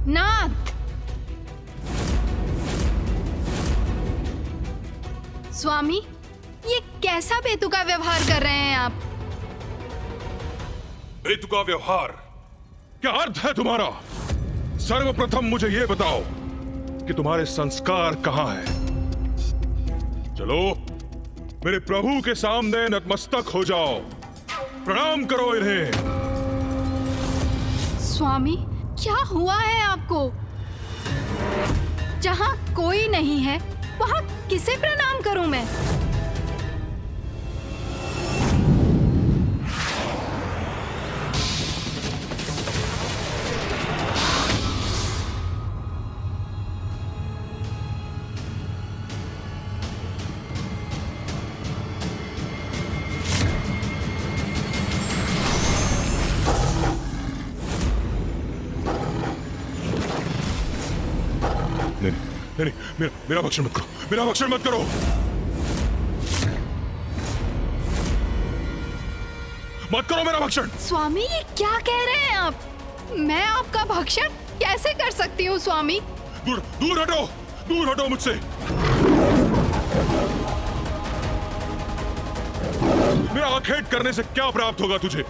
नाथ! स्वामी, ये कैसा बेतुका व्यवहार कर रहे हैं आप? बेतुका व्यवहार? क्या अर्थ है तुम्हारा? सर्वप्रथम मुझे ये बताओ कि तुम्हारे संस्कार कहां हैं? चलो मेरे प्रभु के सामने नतमस्तक हो जाओ, प्रणाम करो इन्हें। स्वामी, क्या हुआ है आपको? जहां कोई नहीं है वहां किसे प्रणाम करूं मैं? नहीं, मेरा भक्षण मत करो, मेरा भक्षण मत करो। मत करो मेरा भक्षण। स्वामी, ये क्या कह रहे हैं आप? मैं आपका भक्षण कैसे कर सकती हूँ स्वामी? दूर दूर हटो, दूर हटो मुझसे। मेरा आखेट करने से क्या प्राप्त होगा तुझे?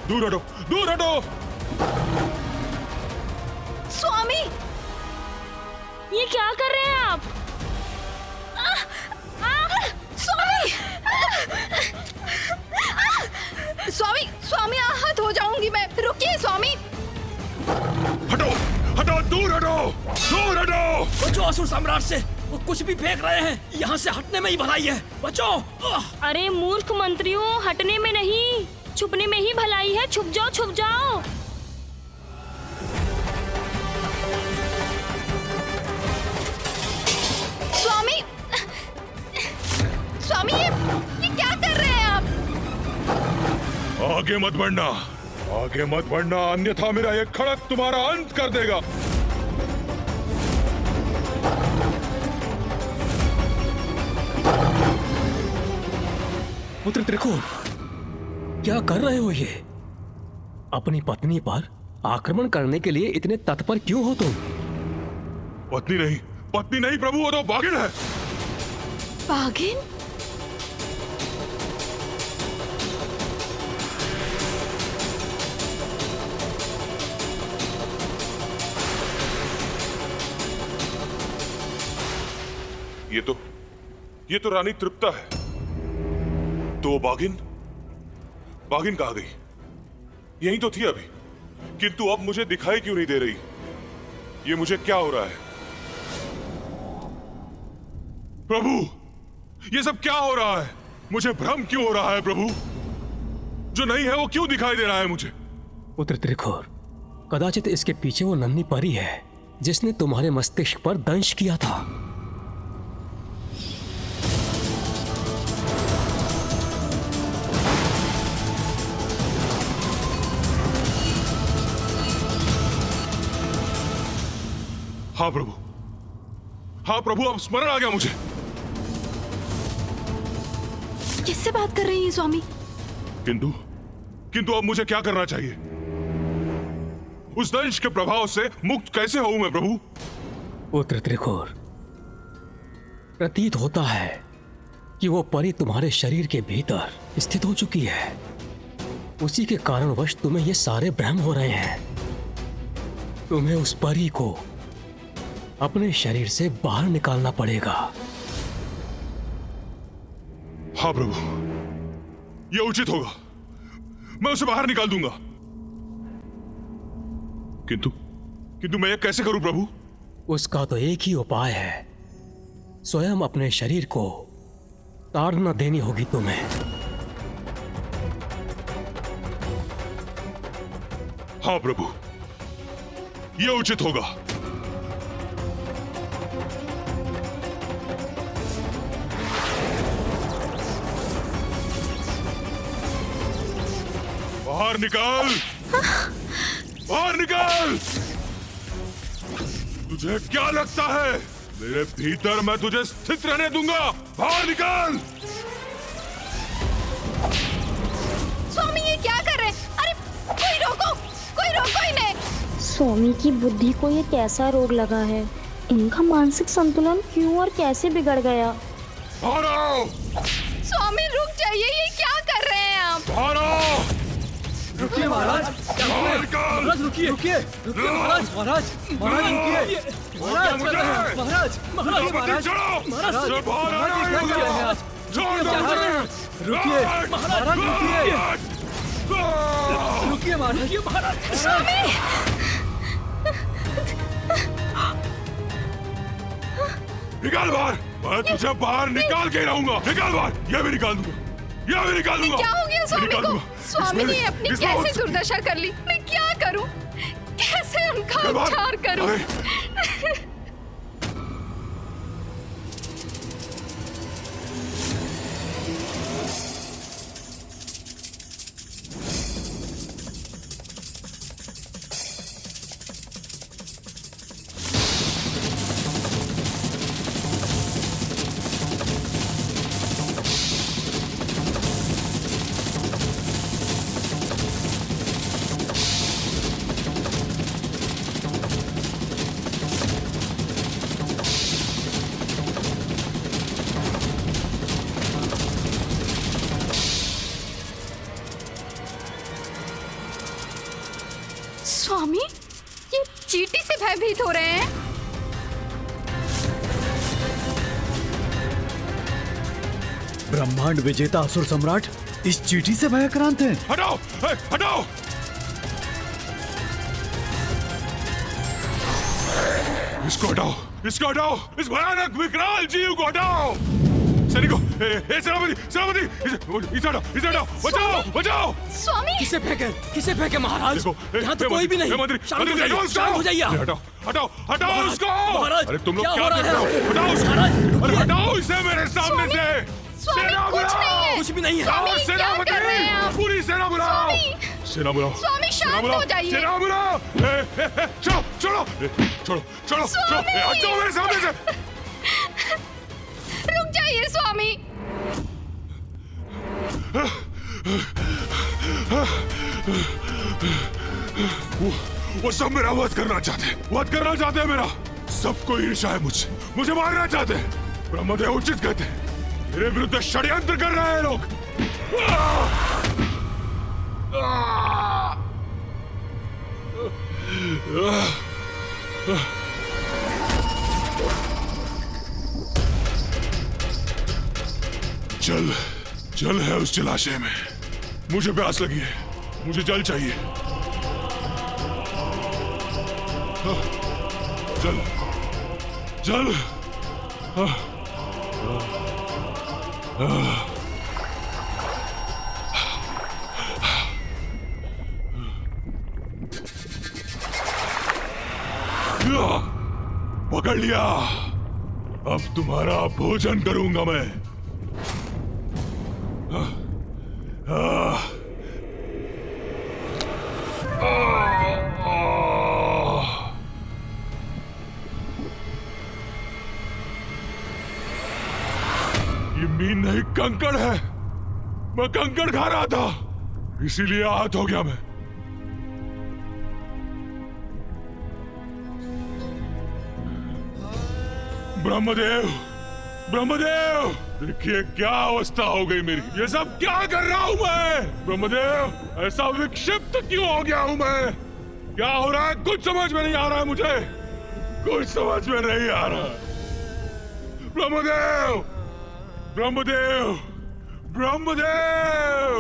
दूर हटो, दूर हटो। स्वामी, ये क्या कर रहे हैं आप? स्वामी! स्वामी, स्वामी, आहत हो जाऊंगी मैं। रुकिए स्वामी। हटो, हटो, दूर हटो, दूर हटो। बचो असुर साम्राट से, वो कुछ भी फेंक रहे हैं। यहाँ से हटने में ही भलाई है। बचो। अरे मूर्ख मंत्रियों, हटने में नहीं, छुपने में ही भलाई है। छुप जाओ, छुप जाओ। स्वामी, स्वामी, ये क्या कर रहे हैं आप? आगे मत बढ़ना, आगे मत बढ़ना, अन्यथा मेरा ये खड़क तुम्हारा अंत कर देगा। पुत्र त्रिकोण, क्या कर रहे हो ये? अपनी पत्नी पर आक्रमण करने के लिए इतने तत्पर क्यों हो तुम? पत्नी नहीं, पत्नी नहीं प्रभु, वो तो बाघिन है। बाघिन? ये तो रानी तृप्ता है। तो बाघिन, बाघिन कहाँ गई? यहीं तो थी अभी, किंतु अब मुझे दिखाई क्यों नहीं दे रही? ये मुझे क्या हो रहा है? प्रभु, ये सब क्या हो रहा है? मुझे भ्रम क्यों हो रहा है प्रभु? जो नहीं है वो क्यों दिखाई दे रहा है मुझे? पुत्र त्रिकोण, कदाचित इसके पीछे वो नन्ही परी है जिसने तुम्हारे मस्तिष्क पर दंश किया था। हाँ प्रभु, हाँ प्रभु, अब स्मरण आ गया मुझे। किससे बात कर रही हैं स्वामी? किंतु अब मुझे क्या करना चाहिए? उस दंश के प्रभाव से मुक्त कैसे होऊं मैं प्रभु? पुत्र त्रिकोण, प्रतीत होता है कि वो परी तुम्हारे शरीर के भीतर स्थित हो चुकी है। उसी के कारणवश तुम्हें ये सारे भ्रम हो रहे हैं। तुम्हें उस परी को अपने शरीर से बाहर निकालना पड़ेगा। हाँ प्रभु, यह उचित होगा। मैं उसे बाहर निकाल दूंगा। किंतु मैं यह कैसे करूं प्रभु? उसका तो एक ही उपाय है, स्वयं अपने शरीर को ताड़ना देनी होगी तुम्हें। हाँ प्रभु, यह उचित होगा। बाहर निकाल, बाहर निकाल। तुझे क्या लगता है मेरे भीतर मैं तुझे स्थित रहने दूंगा? बाहर निकाल। स्वामी, ये क्या कर रहे हैं? अरे कोई रोको इन्हें। स्वामी की बुद्धि को ये कैसा रोग लगा है? इनका मानसिक संतुलन क्यों और कैसे बिगड़ गया? भारो! स्वामी रुक जाइए, ये क्या कर रहे हैं आप? भारो! रुकिए महाराज, महाराज रुकिए रुकिए रुकिए महाराज, महाराज महाराज रुकिए, महाराज महाराज महाराज महाराज महाराज रुकिए, महाराज रुकिए, रुकिए महाराज, महाराज स्वामी! निकाल बाहर! मैं तुझे बाहर निकाल के रहूंगा। निकाल बाहर! ये भी निकाल दूंगा, ये भी निकाल दूंगा। क्या हो गया स्वामी निकाल को? दूंगा। स्वामी ने अपनी इसमें कैसे दुर्दशा कर ली? मैं क्या करूं? कैसे उनका निकाल बाहर! उपचार करूं? अरे! स्वामी, ये चींटी से भयभीत हो रहे हैं। ब्रह्मांड विजेता असुर सम्राट इस चींटी से भयाक्रांत हैं। हटाओ! हटाओ! इसको हटाओ! इसको हटाओ! इस भयानक विकराल जीव को हटाओ! सैनिकों, सेनापति, सेनापति, इसे हटाओ! इसे हटाओ! बचाओ! बचाओ! स्वामी! किसे फेंके महाराज? देखो, यहाँ तो कोई भी नहीं। शांत हो जाइए। हटाओ! हटाओ! हटाओ उसको! महाराज, अरे तुम लोग क्या क्या हो रहा कर रहे हो? है? हटाओ उसको! महाराज, अरे हटाओ इसे मेरे सामने से! स्वामी, सेना कुछ बुलाओ! नहीं है। कुछ भी नहीं है। स्वामी, क्या कर रहे हैं आप? पूरी सेना बुलाओ! स्वामी! सेना बुलाओ! स्वामी, शांत सेना बुलाओ! हो जाइए। सेना बुलाओ! चलो! चलो! छोड़ो! छोड़ो! छोड़ो! हट जाओ मेरे सामने से! रुक जाइए स्वामी। वो सब मेरा वध करना चाहते हैं मेरा। सबको ईर्ष्या है मुझसे, मुझे मारना चाहते हैं। ब्रह्मदेव उचित कहते हैं, मेरे विरुद्ध षड्यंत्र कर रहे हैं लोग। जल है उस जलाशय में। मुझे प्यास लगी है, मुझे जल चाहिए। जल। पकड़ लिया। अब तुम्हारा भोजन करूंगा मैं। ये मीन नहीं, कंकड़ है। मैं कंकड़ खा रहा था, इसीलिए आहत हो गया मैं। ब्रह्मदेव, ब्रह्मदेव, देखिए क्या अवस्था हो गई मेरी। ये सब क्या कर रहा हूं मैं? ब्रह्मदेव, ऐसा विक्षिप्त क्यों हो गया हूं मैं? क्या हो रहा है कुछ समझ में नहीं आ रहा है मुझे, कुछ समझ में नहीं आ रहा। ब्रह्मदेव, ब्रह्मदेव, ब्रह्मदेव।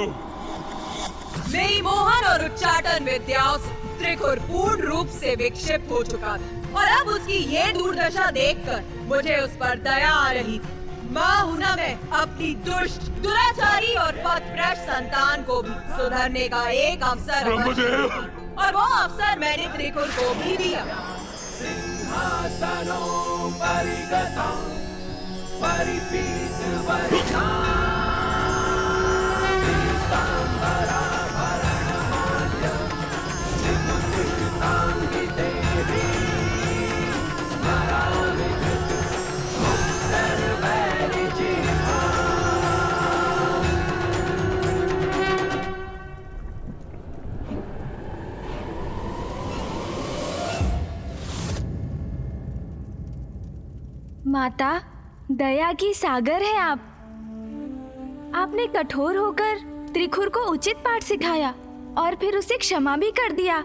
मेरी मोहन और उच्चाटन विद्याओं से त्रिकुर पूर्ण रूप से विक्षिप्त हो चुका था और अब उसकी ये दुर्दशा देखकर मुझे उस पर दया आ रही थी। माँ हूं ना मैं अपनी दुष्ट, दुराचारी और पथभ्रष्ट संतान को भी सुधरने का एक अवसर अवश्य देती। और वो अवसर मैंने त्रिकुर को भी दिया। माता, दया की सागर है आप। आपने कठोर होकर त्रिखुर को उचित पाठ सिखाया और फिर उसे क्षमा भी कर दिया।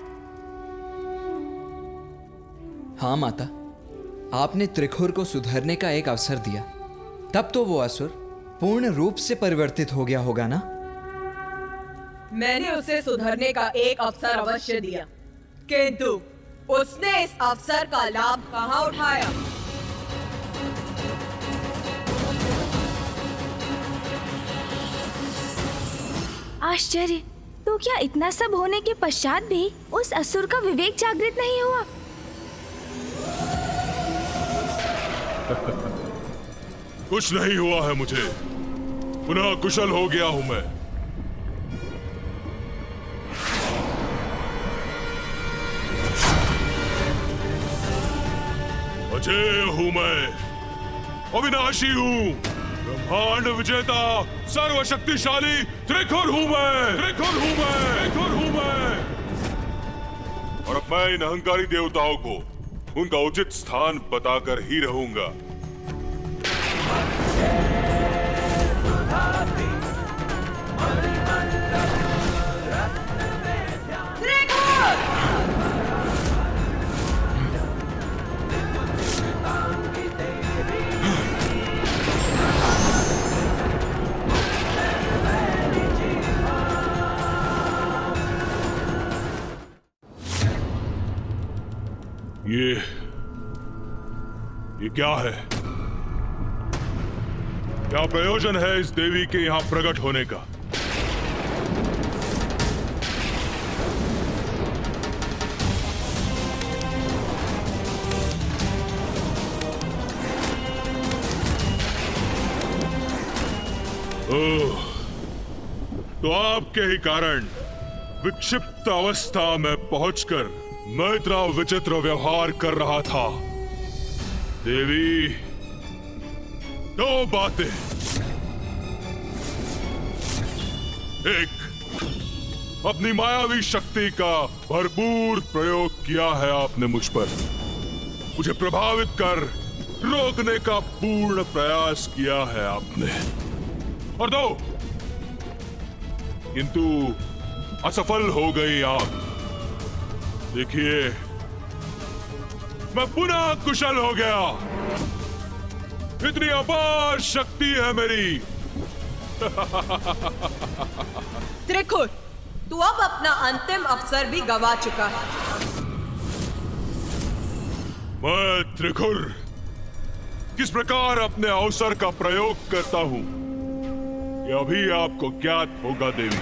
हाँ माता, आपने त्रिखुर को सुधरने का एक अवसर दिया, तब तो वो असुर पूर्ण रूप से परिवर्तित हो गया होगा ना? मैंने उसे सुधरने का एक अवसर अवश्य दिया, किंतु उसने इस अवसर का लाभ कहाँ उठाया? आश्चर्य, तो क्या इतना सब होने के पश्चात भी उस असुर का विवेक जागृत नहीं हुआ? कुछ नहीं हुआ है मुझे, पुनः कुशल हो गया हूं मैं। अजय हूं मैं, अविनाशी हूं, ब्रह्मांड विजेता, सर्वशक्तिशाली त्रिखुर हूं मैं, त्रिखुर हूं मैं, त्रिखुर हूं मैं। और अब मैं इन अहंकारी देवताओं को उनका उचित स्थान बताकर ही रहूंगा। ये क्या है? क्या प्रयोजन है इस देवी के यहां प्रकट होने का? ओह, तो आपके ही कारण विक्षिप्त अवस्था में पहुंचकर मैं इतना विचित्र व्यवहार कर रहा था। देवी, दो बातें। एक, अपनी मायावी शक्ति का भरपूर प्रयोग किया है आपने मुझ पर, मुझे प्रभावित कर रोकने का पूर्ण प्रयास किया है आपने। और दो, किंतु असफल हो गई आप। देखिए, मैं पुनः कुशल हो गया। इतनी अपार शक्ति है मेरी। त्रिखुर, तू अब अपना अंतिम अवसर भी गवा चुका है। मैं त्रिखुर किस प्रकार अपने अवसर का प्रयोग करता हूं, यह अभी आपको ज्ञात होगा देवी।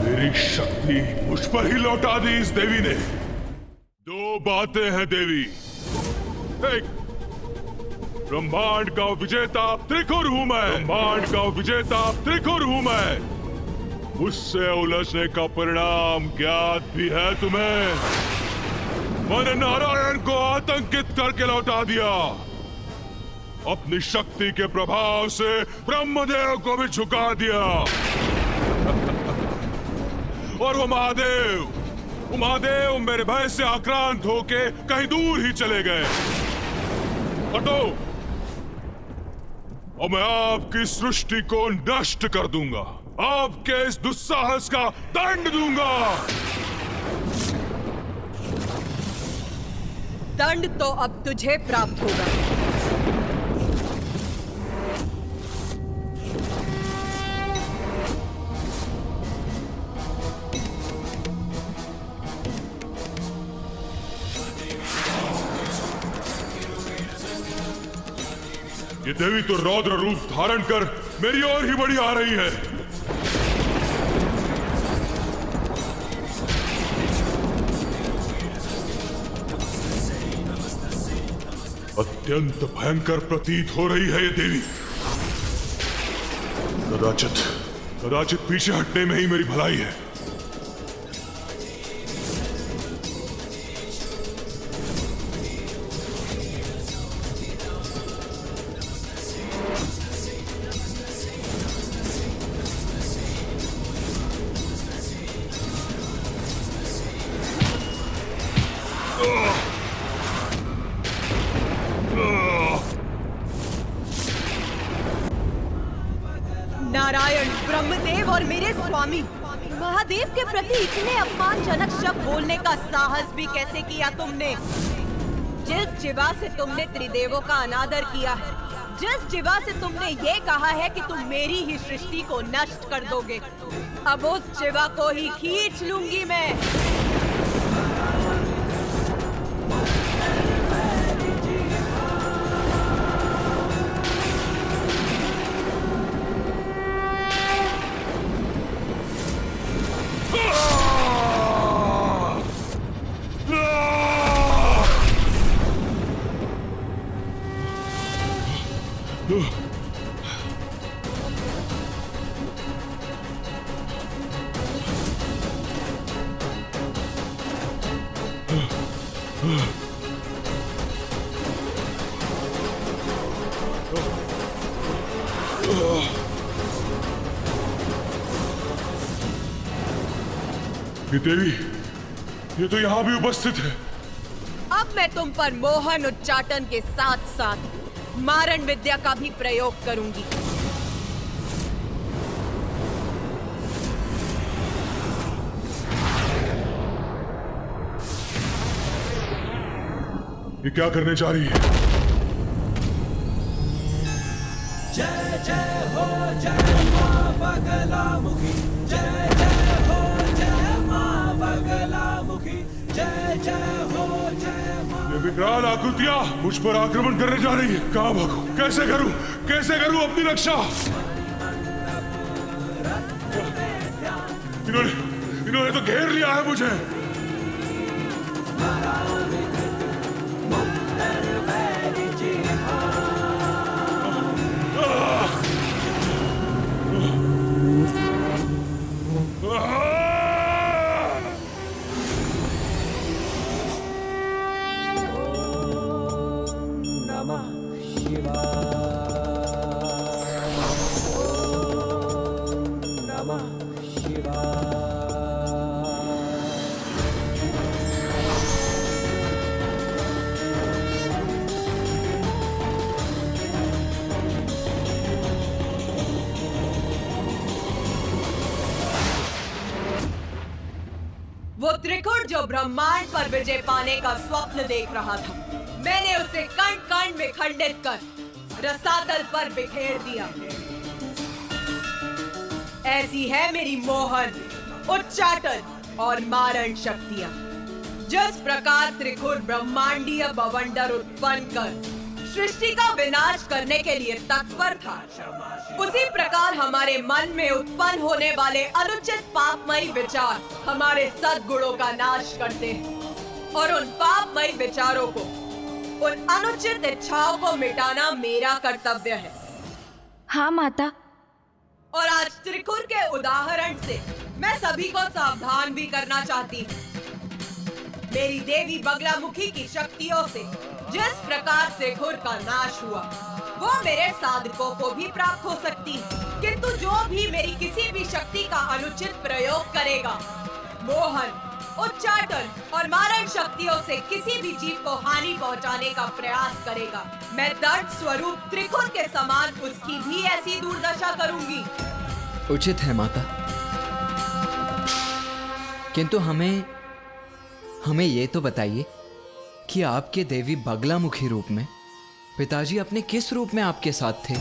मेरी शक्ति मुझ पर ही लौटा दी इस देवी ने। दो बातें हैं देवी। एक, ब्रह्मांड का विजेता त्रिखुर हूं मैं, ब्रह्मांड का विजेता त्रिखुर हूं मैं। मुझसे उलझने का परिणाम ज्ञात भी है तुम्हें। मैंने नारायण को आतंकित करके लौटा दिया। अपनी शक्ति के प्रभाव से ब्रह्मदेव को भी झुका दिया। और वो महादेव मेरे भय से आक्रांत होके कहीं दूर ही चले गए। हटो, और मैं आपकी सृष्टि को नष्ट कर दूंगा, आपके इस दुस्साहस का दंड दूंगा। दंड तो अब तुझे प्राप्त होगा। ये देवी तो रौद्र रूप धारण कर मेरी ओर ही बढ़ी आ रही है। अत्यंत भयंकर प्रतीत हो रही है ये देवी। कदाचित पीछे हटने में ही मेरी भलाई है। नारायण, ब्रह्मदेव और मेरे स्वामी, महादेव के प्रति इतने अपमानजनक शब्द बोलने का साहस भी कैसे किया तुमने? जिस जिवा से तुमने त्रिदेवों का अनादर किया है, जिस जिवा से तुमने ये कहा है कि तुम मेरी ही सृष्टि को नष्ट कर दोगे, अब उस जिवा को ही खींच लूंगी मैं। ये देवी, ये तो यहाँ भी उपस्थित है। अब मैं तुम पर मोहन उच्चाटन के साथ साथ मारण विद्या का भी प्रयोग करूंगी। ये क्या करने जा रही है? जय जय हो जय मां बगलामुखी, जय जय हो जय मां बगलामुखी, जय जय हो जय मां। ये विकराल आकृतियां मुझ पर आक्रमण करने जा रही है। कहाँ भागूं? कैसे करूं अपनी रक्षा? इन्होंने तो घेर लिया है मुझे। वो त्रिकुट जो ब्रह्मांड पर विजय पाने का स्वप्न देख रहा था, मैंने उसे कण कण में खंडित कर रसातल पर बिखेर दिया। ऐसी है मेरी मोहन, उच्चाटन और मारण शक्तियां। जिस प्रकार त्रिकुट ब्रह्मांडीय बवंडर उत्पन्न कर सृष्टि का विनाश करने के लिए तत्पर था, उसी प्रकार हमारे मन में उत्पन्न होने वाले अनुचित पापमयी विचार हमारे सद्गुणों का नाश करते हैं और उन पापमयी विचारों को, उन अनुचित इच्छाओं को मिटाना मेरा कर्तव्य है। हाँ माता। और आज त्रिकुट के उदाहरण से मैं सभी को सावधान भी करना चाहती हूँ। मेरी देवी बगलामुखी की शक्तियों से जिस प्रकार त्रिकुट का नाश हुआ, वो मेरे साधकों को भी प्राप्त हो सकती है, किंतु जो भी मेरी किसी भी शक्ति का अनुचित प्रयोग करेगा, मोहन, उच्चाटन और मारण शक्तियों से किसी भी जीव को हानि पहुंचाने का प्रयास करेगा, मैं दर्द स्वरूप त्रिकुट के समान उसकी भी ऐसी दुर्दशा करूंगी। उचित है माता, किंतु हमें ये तो बताइए कि आपके देवी बगलामुखी रूप में पिताजी अपने किस रूप में आपके साथ थे?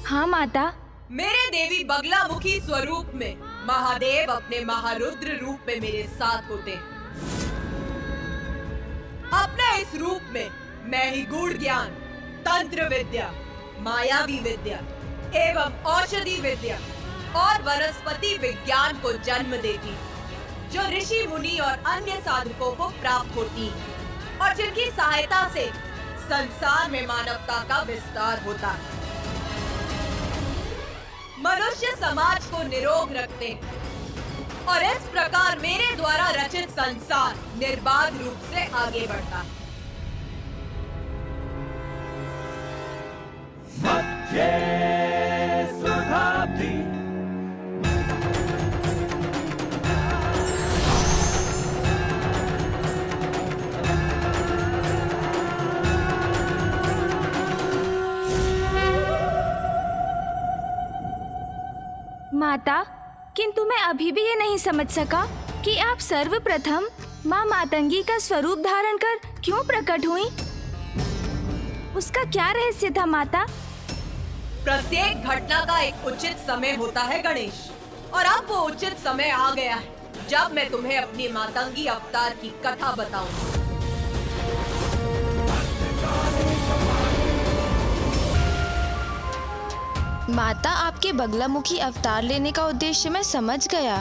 हाँ माता। मेरे देवी बगलामुखी स्वरूप में महादेव अपने महारुद्र रूप में मेरे साथ होते। अपने इस रूप में मैं ही गूढ़ ज्ञान, तंत्र विद्या, मायावी विद्या एवं औषधि विद्या और वनस्पति विज्ञान को जन्म देती, जो ऋषि मुनि और अन्य साधकों को प्राप्त होती और जिनकी सहायता से संसार में मानवता का विस्तार होता है। मनुष्य समाज को निरोग रखते हैं और इस प्रकार मेरे द्वारा रचित संसार निर्बाध रूप से आगे बढ़ता है। माता, किंतु मैं अभी भी ये नहीं समझ सका कि आप सर्वप्रथम माँ मातंगी का स्वरूप धारण कर क्यों प्रकट हुई? उसका क्या रहस्य था माता? प्रत्येक घटना का एक उचित समय होता है गणेश, और अब वो उचित समय आ गया है जब मैं तुम्हें अपनी मातंगी अवतार की कथा बताऊं। माता, आपके बगलामुखी अवतार लेने का उद्देश्य मैं समझ गया,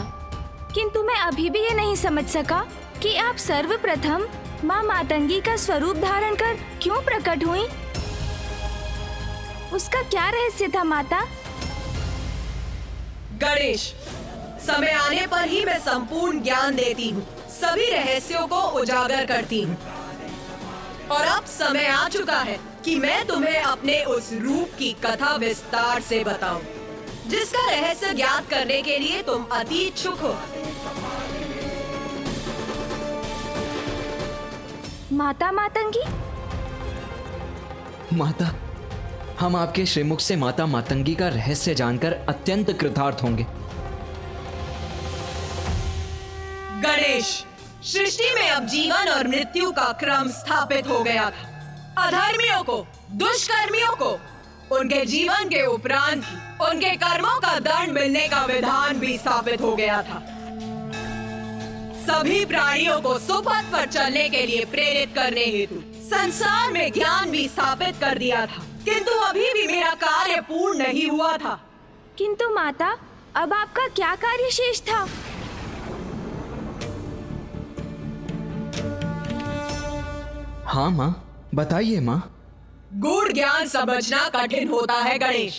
किंतु मैं अभी भी ये नहीं समझ सका कि आप सर्वप्रथम माँ मातंगी का स्वरूप धारण कर क्यों प्रकट हुई? उसका क्या रहस्य था माता? गणेश, समय आने पर ही मैं संपूर्ण ज्ञान देती हूँ, सभी रहस्यों को उजागर करती हूँ। और अब समय आ चुका है कि मैं तुम्हें अपने उस रूप की कथा विस्तार से बताऊं, जिसका रहस्य ज्ञात करने के लिए तुम अति इच्छुक हो। माता मातंगी? माता, हम आपके श्रीमुख से माता मातंगी का रहस्य जानकर अत्यंत कृतार्थ होंगे। गणेश, सृष्टि में अब जीवन और मृत्यु का क्रम स्थापित हो गया था। अधर्मियों को, दुष्कर्मियों को उनके जीवन के उपरांत उनके कर्मों का दंड मिलने का विधान भी स्थापित हो गया था। सभी प्राणियों को सुपथ पर चलने के लिए प्रेरित करने हेतु संसार में ज्ञान भी स्थापित कर दिया था, किंतु अभी भी मेरा कार्य पूर्ण नहीं हुआ था। किंतु माता, अब आपका क्या कार्य शेष था? हाँ माँ, बताइए माँ। गूढ़ ज्ञान समझना कठिन होता है गणेश।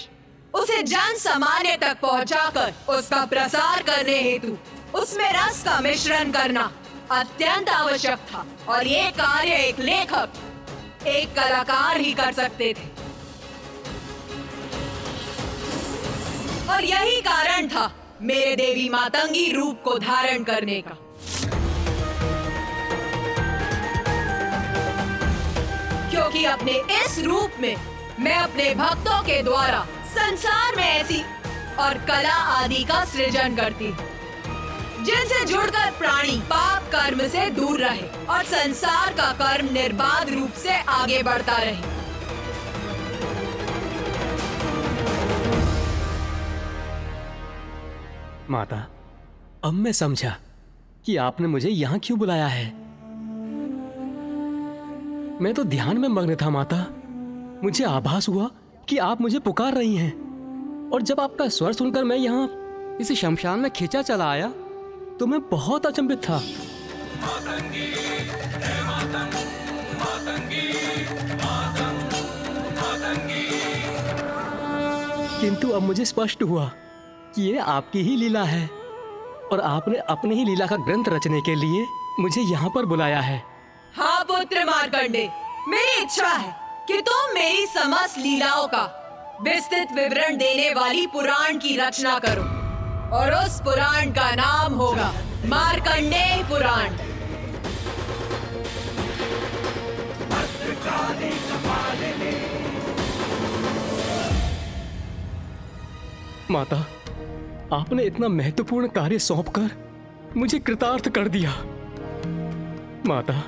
उसे जन सामान्य तक पहुंचाकर उसका प्रसार करने हेतु उसमें रस का मिश्रण करना अत्यंत आवश्यक था, और ये कार्य एक लेखक, एक कलाकार ही कर सकते थे। और यही कारण था मेरे देवी मातंगी रूप को धारण करने का। क्योंकि अपने इस रूप में मैं अपने भक्तों के द्वारा संसार में ऐसी और कला आदि का सृजन करती हूँ, जिनसे जुड़कर प्राणी पाप कर्म से दूर रहे और संसार का कर्म निर्बाध रूप से आगे बढ़ता रहे। माता, अब मैं समझा कि आपने मुझे यहाँ क्यों बुलाया है। मैं तो ध्यान में मग्न था माता। मुझे आभास हुआ कि आप मुझे पुकार रही हैं, और जब आपका स्वर सुनकर मैं यहाँ इस शमशान में खींचा चला आया तो मैं बहुत अचंभित था। किंतु अब मुझे स्पष्ट हुआ कि ये आपकी ही लीला है, और आपने अपनी ही लीला का ग्रंथ रचने के लिए मुझे यहाँ पर बुलाया है। हाँ पुत्र मार्कंडे, मेरी इच्छा है कि तुम मेरी समस्त लीलाओं का विस्तृत विवरण देने वाली पुराण की रचना करो, और उस पुराण का नाम होगा मार्कंडेय पुराण। माता, आपने इतना महत्वपूर्ण कार्य सौंपकर मुझे कृतार्थ कर दिया। माता,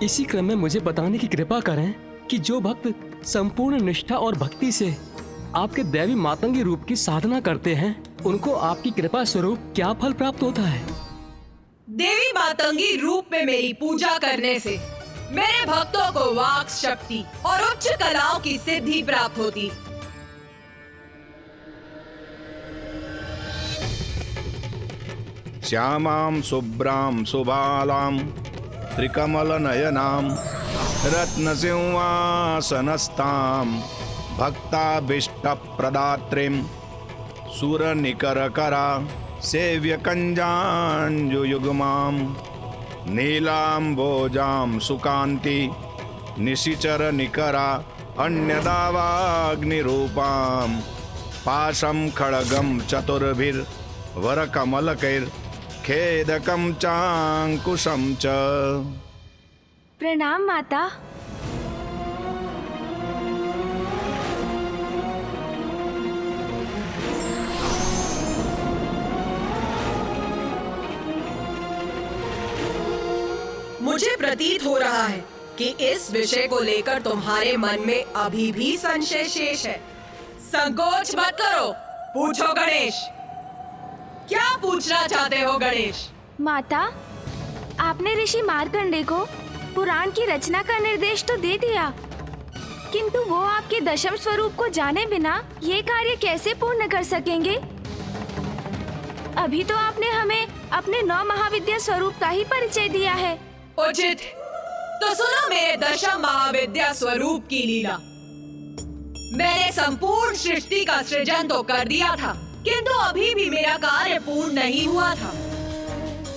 इसी क्रम में मुझे बताने की कृपा करें कि जो भक्त संपूर्ण निष्ठा और भक्ति से आपके दैवी मातंगी रूप की साधना करते हैं, उनको आपकी कृपा स्वरूप क्या फल प्राप्त होता है? देवी मातंगी रूप में मेरी पूजा करने से मेरे भक्तों को वाक शक्ति और उच्च कलाओं की सिद्धि प्राप्त होती। श्यामां शुभ्रां सुबालां त्रिकमलनयनां रत्नसिंहासनस्थां भक्ताभीष्टप्रदात्रीं सुरनिकरकरा सेव्यकञ्जाञ्जुयुग्मां नीलाम्बोजां सुकान्ति निशिचरनिकरा अन्यदावाग्निरूपां पाशं खड्गं चतुर्भिर्वरकमलकैर्खेदकं चाङ्कुशं च। प्रणाम माता। मुझे प्रतीत हो रहा है कि इस विषय को लेकर तुम्हारे मन में अभी भी संशय शेष है। संकोच मत करो, पूछो गणेश। क्या पूछना चाहते हो गणेश? माता, आपने ऋषि मार्कंडे को पुराण की रचना का निर्देश तो दे दिया, किंतु वो आपके दशम स्वरूप को जाने बिना ये कार्य कैसे पूर्ण कर सकेंगे? अभी तो आपने हमें अपने 9 महाविद्या स्वरूप का ही परिचय दिया है। उचित, तो सुनो मेरे दशम महाविद्या स्वरूप की लीला। मैंने संपूर्ण सृष्टि का सृजन तो कर दिया था, किंतु अभी भी मेरा कार्य पूर्ण नहीं हुआ था,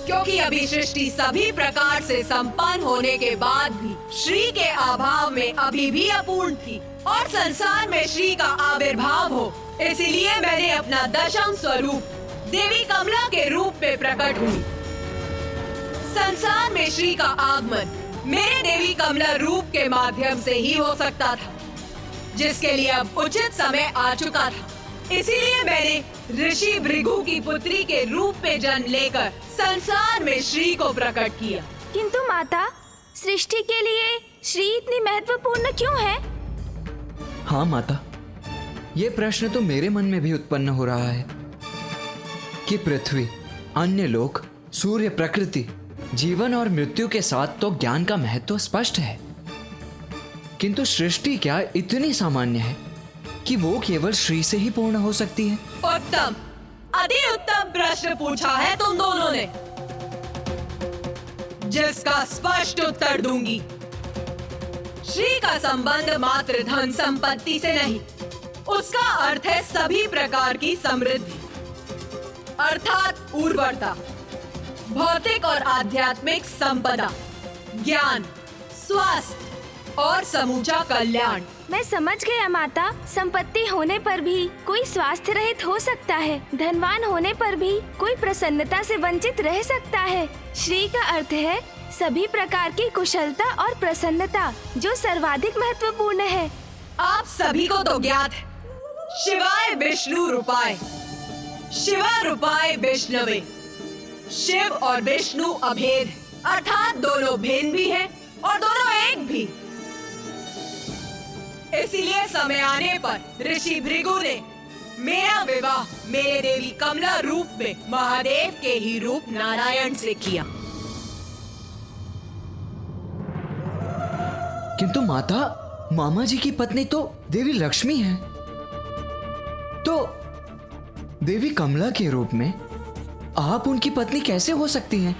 क्योंकि अभी सृष्टि सभी प्रकार से संपन्न होने के बाद भी श्री के अभाव में अभी भी अपूर्ण थी, और संसार में श्री का आविर्भाव हो, इसलिए मैंने अपना दशम स्वरूप देवी कमला के रूप में प्रकट हुई। संसार में श्री का आगमन मेरे देवी कमला रूप के माध्यम से ही हो सकता था, जिसके लिए अब उचित समय आ चुका था। इसीलिए मैंने ऋषि भृगु की पुत्री के रूप में जन्म लेकर संसार में श्री को प्रकट किया। किंतु माता, सृष्टि के लिए श्री इतनी महत्वपूर्ण क्यों है? हाँ माता, ये प्रश्न तो मेरे मन में भी उत्पन्न हो रहा है कि पृथ्वी, अन्य लोक, सूर्य, प्रकृति, जीवन और मृत्यु के साथ तो ज्ञान का महत्व स्पष्ट है, किंतु सृष्टि क्या इतनी सामान्य है कि वो केवल श्री से ही पूर्ण हो सकती है? उत्तम, अति उत्तम प्रश्न पूछा है तुम दोनों ने, जिसका स्पष्ट उत्तर दूंगी। श्री का संबंध मात्र धन संपत्ति से नहीं, उसका अर्थ है सभी प्रकार की समृद्धि, अर्थात उर्वरता, भौतिक और आध्यात्मिक संपदा, ज्ञान, स्वास्थ्य और समूचा कल्याण। मैं समझ गया माता। संपत्ति होने पर भी कोई स्वास्थ्य रहित हो सकता है, धनवान होने पर भी कोई प्रसन्नता से वंचित रह सकता है। श्री का अर्थ है सभी प्रकार की कुशलता और प्रसन्नता, जो सर्वाधिक महत्वपूर्ण है। आप सभी को तो ज्ञात है, शिवाय विष्णु रूपाय, शिवा रूपाय विष्णवे। शिव और विष्णु अभेद है, अर्थात दोनों भिन्न भी हैं और दोनों एक भी। इसीलिए समय आने पर ऋषि भृगु ने मेरा विवाह मेरे देवी कमला रूप में महादेव के ही रूप नारायण से किया। किंतु माता, मामा जी की पत्नी तो देवी लक्ष्मी है, तो देवी कमला के रूप में आप उनकी पत्नी कैसे हो सकती हैं?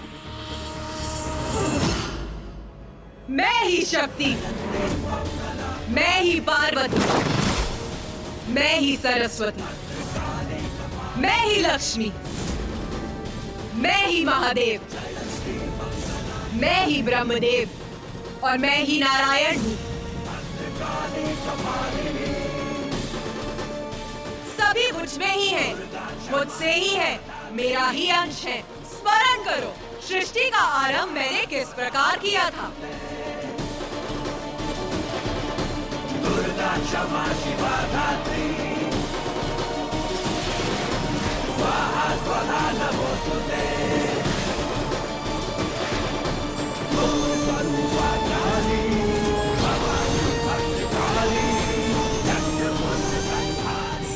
मैं ही शक्ति, मैं ही पार्वती, मैं ही सरस्वती, मैं ही लक्ष्मी, मैं ही महादेव, मैं ही ब्रह्मदेव और मैं ही नारायण हूँ। सभी मुझ में ही है, मुझसे ही है, मेरा ही अंश है। स्मरण करो, सृष्टि का आरंभ मैंने किस प्रकार किया था। दुर्गा क्षमा शिवा धात्री, स्वाहा स्वधा नमोस्तुते।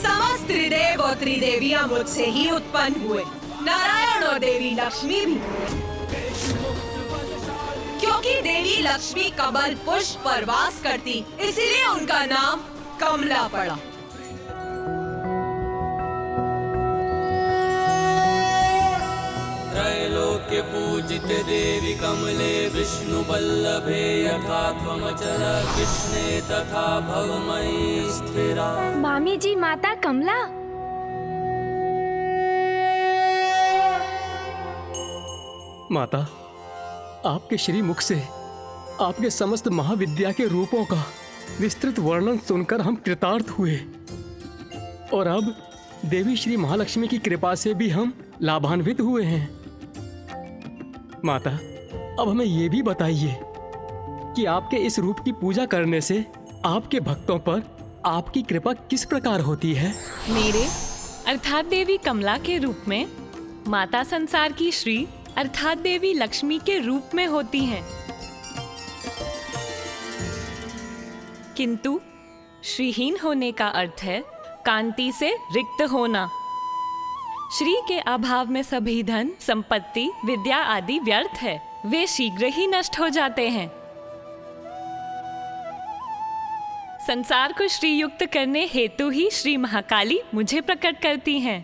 समस्त त्रिदेव और त्रिदेवियां मुझसे ही उत्पन्न हुए, नारायण और देवी लक्ष्मी भी, क्योंकि देवी लक्ष्मी कमल पुष्प पर वास करती, इसीलिए उनका नाम कमला पड़ा। त्रैलोक्य पूज्य पूजिते देवी कमले विष्णुवल्लभे यथा त्वमचल कृष्णे तथा भवमयी स्थिरा। मामी जी, माता कमला। माता, आपके श्रीमुख से आपके समस्त महाविद्या के रूपों का विस्तृत वर्णन सुनकर हम कृतार्थ हुए और अब देवी श्री महालक्ष्मी की कृपा से भी हम लाभान्वित हुए हैं। माता, अब हमें ये भी बताइए कि आपके इस रूप की पूजा करने से आपके भक्तों पर आपकी कृपा किस प्रकार होती है? मेरे अर्थात देवी कमला के रूप में माता संसार की श्री अर्थात देवी लक्ष्मी के रूप में होती हैं। किंतु श्रीहीन होने का अर्थ है कांति से रिक्त होना। श्री के अभाव में सभी धन, संपत्ति, विद्या आदि व्यर्थ है, वे शीघ्र ही नष्ट हो जाते हैं। संसार को श्री युक्त करने हेतु ही श्री महाकाली मुझे प्रकट करती हैं।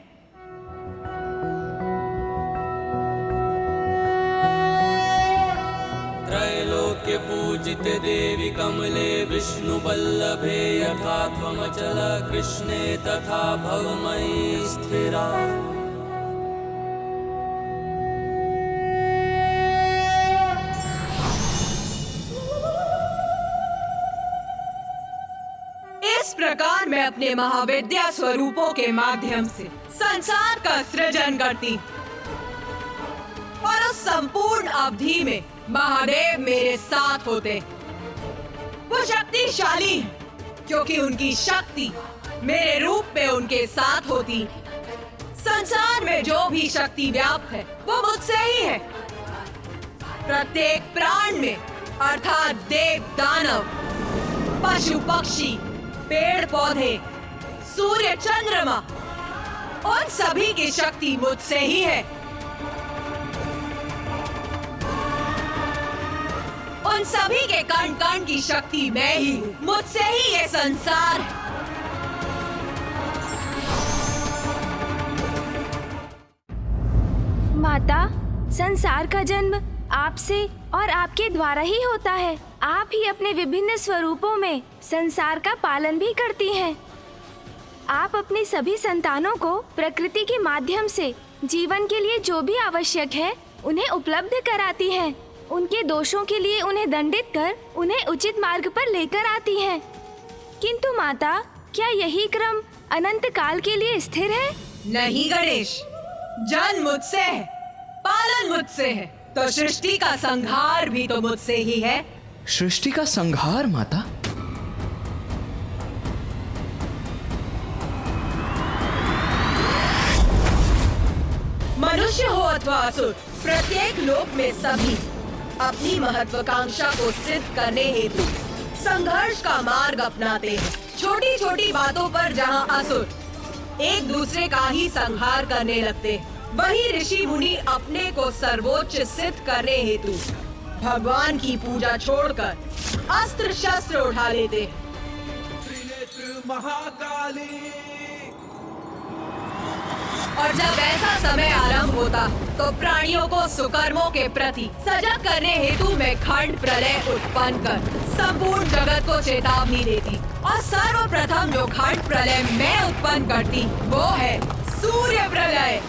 त्रैलोक्य पूजिते देवी कमले विष्णुवल्लभे यथा त्वमचल कृष्णे तथा भवमयी स्थिरा। इस प्रकार मैं अपने महाविद्या स्वरूपों के माध्यम से संसार का सृजन करती और उस संपूर्ण अवधि में महादेव मेरे साथ होते। वो शक्तिशाली हैं क्योंकि उनकी शक्ति मेरे रूप में उनके साथ होती। संसार में जो भी शक्ति व्याप्त है वो मुझसे ही है। प्रत्येक प्राण में अर्थात देव, दानव, पशु, पक्षी, पेड़ पौधे, सूर्य, चंद्रमा, उन सभी की शक्ति मुझसे ही है। उन सभी के कण कण की शक्ति मैं ही हूँ। मुझसे ही ये संसार है। माता, संसार का जन्म आपसे और आपके द्वारा ही होता है। आप ही अपने विभिन्न स्वरूपों में संसार का पालन भी करती हैं। आप अपनी सभी संतानों को प्रकृति के माध्यम से जीवन के लिए जो भी आवश्यक है उन्हें उपलब्ध कराती हैं। उनके दोषों के लिए उन्हें दंडित कर उन्हें उचित मार्ग पर लेकर आती हैं। किंतु माता, क्या यही क्रम अनंत काल के लिए स्थिर है? नहीं गणेश, जन्म मुझसे है, पालन मुझसे है, तो सृष्टि का संहार भी तो मुझसे ही है। सृष्टि का संहार माता? मनुष्य हो अथवा असुर, प्रत्येक लोक में सभी अपनी महत्वाकांक्षा को सिद्ध करने हेतु संघर्ष का मार्ग अपनाते हैं। छोटी छोटी बातों पर जहां असुर एक दूसरे का ही संहार करने लगते हैं, वही ऋषि मुनि अपने को सर्वोच्च सिद्ध करने हेतु भगवान की पूजा छोड़कर अस्त्र शस्त्र उठा लेते हैं। और जब ऐसा समय आरंभ होता तो प्राणियों को सुकर्मों के प्रति सजग करने हेतु मैं खंड प्रलय उत्पन्न कर संपूर्ण जगत को चेतावनी देती। और सर्वप्रथम जो खंड प्रलय मैं उत्पन्न करती वो है सूर्य प्रलय।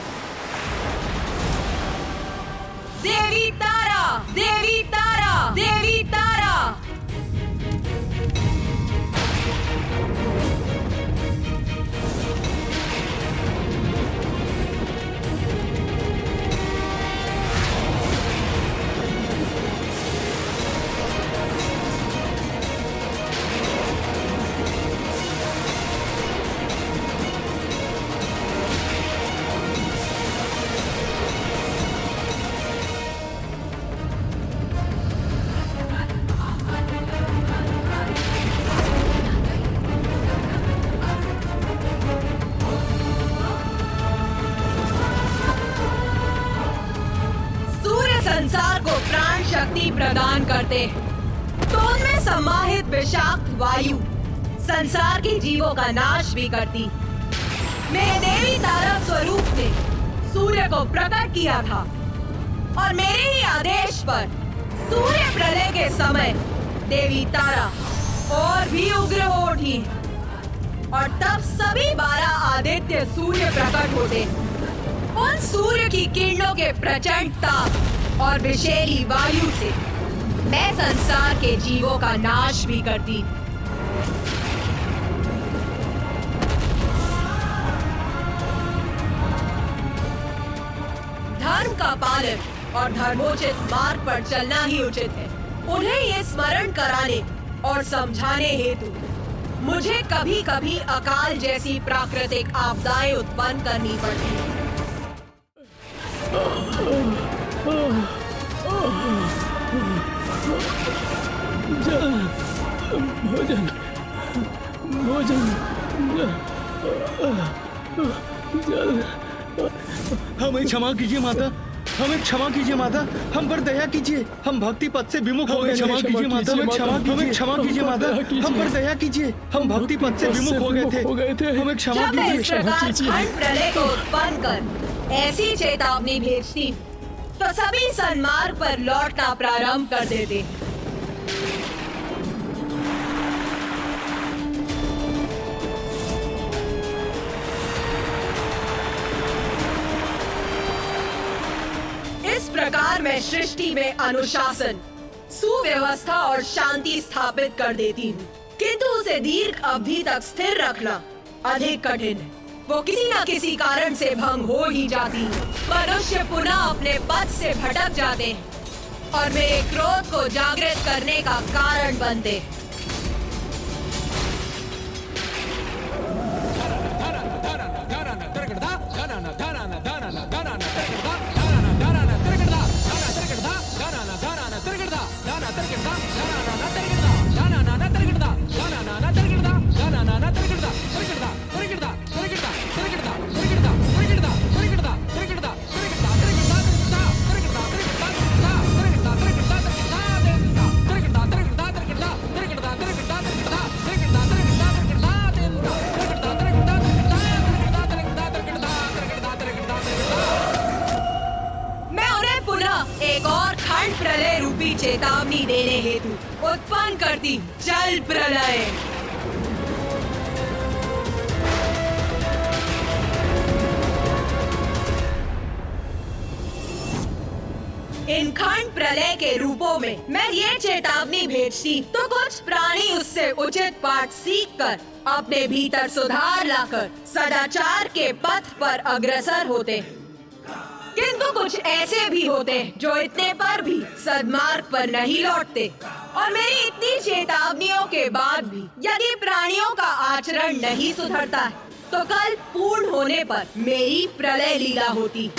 देवी तारा, देवी तारा, देवी तारा। संसार को प्राण शक्ति प्रदान करते हैं, तो उनमें समाहित विषाक्त वायु संसार के जीवों का नाश भी करती। मेरे देवी तारा स्वरूप ने सूर्य को प्रकट किया था और मेरे ही आदेश पर सूर्य प्रलय के समय देवी तारा और भी उग्र हो उठी और तब सभी 12 आदित्य सूर्य प्रकट होते। उन सूर्य की किरणों के प्रचंड ताप और विषैली वायु से मैं संसार के जीवों का नाश भी करती। धर्म का पालन और धर्मोचित मार्ग पर चलना ही उचित है। उन्हें ये स्मरण कराने और समझाने हेतु मुझे कभी कभी अकाल जैसी प्राकृतिक आपदाएं उत्पन्न करनी पड़ती हैं। भोजन भोजन जल। हमें क्षमा कीजिए माता, हमें क्षमा कीजिए माता, हम पर दया कीजिए, हम भक्ति पथ से विमुख हो गए। क्षमा कीजिए माता, हमें क्षमा कीजिए माता, हम पर दया कीजिए, हम भक्ति पथ से विमुख हो गए थे, हमें क्षमा जब मैं कीजिए। इस प्रकार खंड प्रलय को उत्पन्न कर ऐसी चेतावनी भेजती तो सभी सन्मार्ग पर लौटना प्रारंभ कर देते। इस प्रकार मैं सृष्टि में अनुशासन, सुव्यवस्था और शांति स्थापित कर देती हूँ, किंतु उसे दीर्घ अवधि तक स्थिर रखना अधिक कठिन है। वो किसी न किसी कारण से भंग हो ही जाती है। मनुष्य पुनः अपने पथ से भटक जाते हैं और मेरे क्रोध को जागृत करने का कारण बनते हैं। चेतावनी देने हेतु उत्पन्न करती जल प्रलय। इन खंड प्रलय के रूपों में मैं ये चेतावनी भेजती तो कुछ प्राणी उससे उचित पाठ सीखकर अपने भीतर सुधार लाकर सदाचार के पथ पर अग्रसर होते, किंतु कुछ ऐसे भी होते जो इतने पर भी सद्मार्ग पर नहीं लौटते। और मेरी इतनी चेतावनियों के बाद भी यदि प्राणियों का आचरण नहीं सुधरता है तो कल पूर्ण होने पर मेरी प्रलय लीला होती,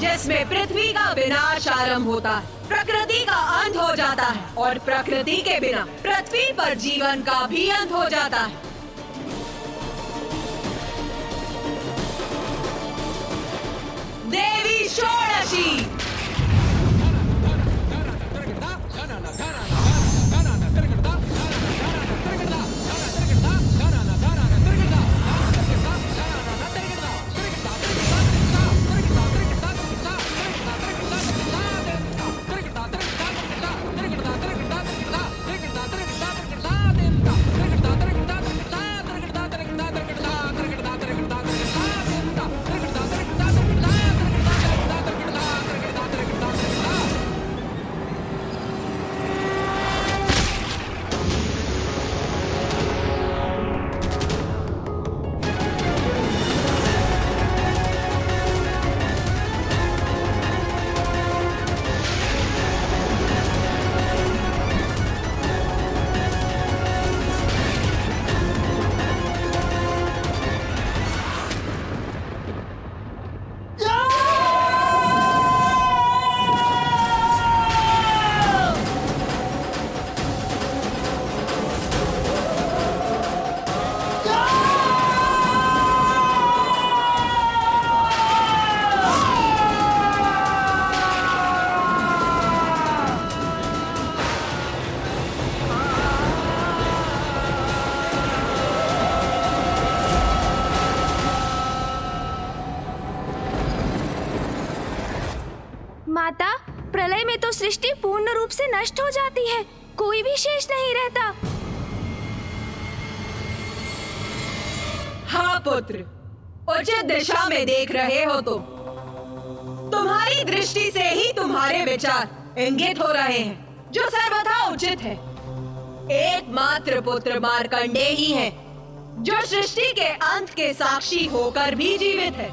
जिसमें पृथ्वी का विनाश आरंभ होता है, प्रकृति का अंत हो जाता है और प्रकृति के बिना पृथ्वी पर जीवन का भी अंत हो जाता है। देवी षोडशी। माता, प्रलय में तो सृष्टि पूर्ण रूप से नष्ट हो जाती है, कोई भी शेष नहीं रहता। हाँ पुत्र, उचित दिशा में देख रहे हो तुम। तुम्हारी दृष्टि से ही तुम्हारे विचार इंगित हो रहे हैं, जो सर्वथा उचित है। एकमात्र पुत्र मार्कंडे ही है, जो सृष्टि के अंत के साक्षी होकर भी जीवित है।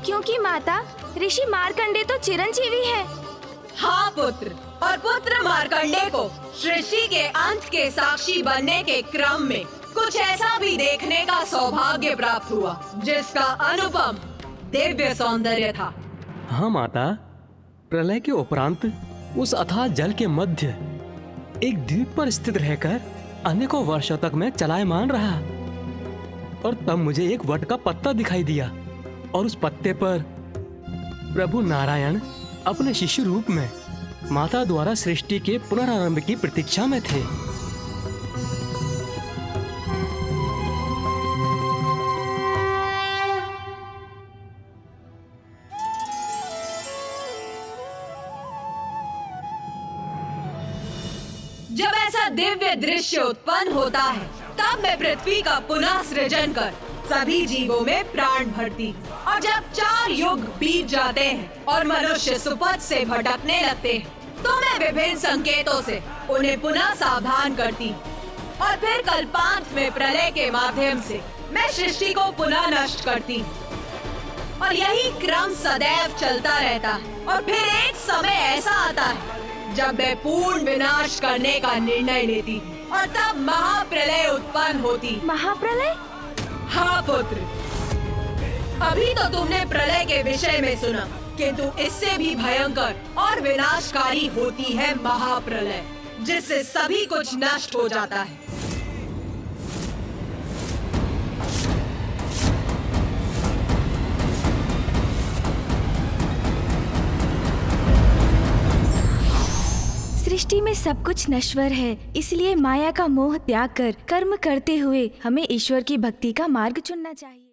क्योंकि माता, ऋषि मार्कंडे तो चिरंजीवी है। हाँ पुत्र, और पुत्र मार्कंडे को सृष्टि के अंत के साक्षी बनने के क्रम में कुछ ऐसा भी देखने का सौभाग्य प्राप्त हुआ, जिसका अनुपम दिव्य सौंदर्य था। हाँ माता, प्रलय के उपरांत उस अथाह जल के मध्य एक द्वीप पर स्थित रहकर अनेकों वर्षों तक मैं चलायमान रहा, और तब मुझे एक वट का पत्ता दिखाई दिया, और उस पत्ते पर प्रभु नारायण अपने शिशु रूप में माता द्वारा सृष्टि के पुनरारंभ की प्रतीक्षा में थे। जब ऐसा दिव्य दृश्य उत्पन्न होता है, तब मैं पृथ्वी का पुनः सृजन कर सभी जीवों में प्राण भरती, और जब 4 युग बीत जाते हैं और मनुष्य सुपथ से भटकने लगते हैं, तो मैं विभिन्न संकेतों से उन्हें पुनः सावधान करती, और फिर कल्पांत में प्रलय के माध्यम से मैं सृष्टि को पुनः नष्ट करती, और यही क्रम सदैव चलता रहता है। और फिर एक समय ऐसा आता है जब मैं पूर्ण विनाश करने का निर्णय लेती, और तब महाप्रलय उत्पन्न होती। महाप्रलय? हाँ पुत्र, अभी तो तुमने प्रलय के विषय में सुना, किंतु इससे भी भयंकर और विनाशकारी होती है महाप्रलय, जिससे सभी कुछ नष्ट हो जाता है। सृष्टि में सब कुछ नश्वर है, इसलिए माया का मोह त्याग कर कर्म करते हुए हमें ईश्वर की भक्ति का मार्ग चुनना चाहिए।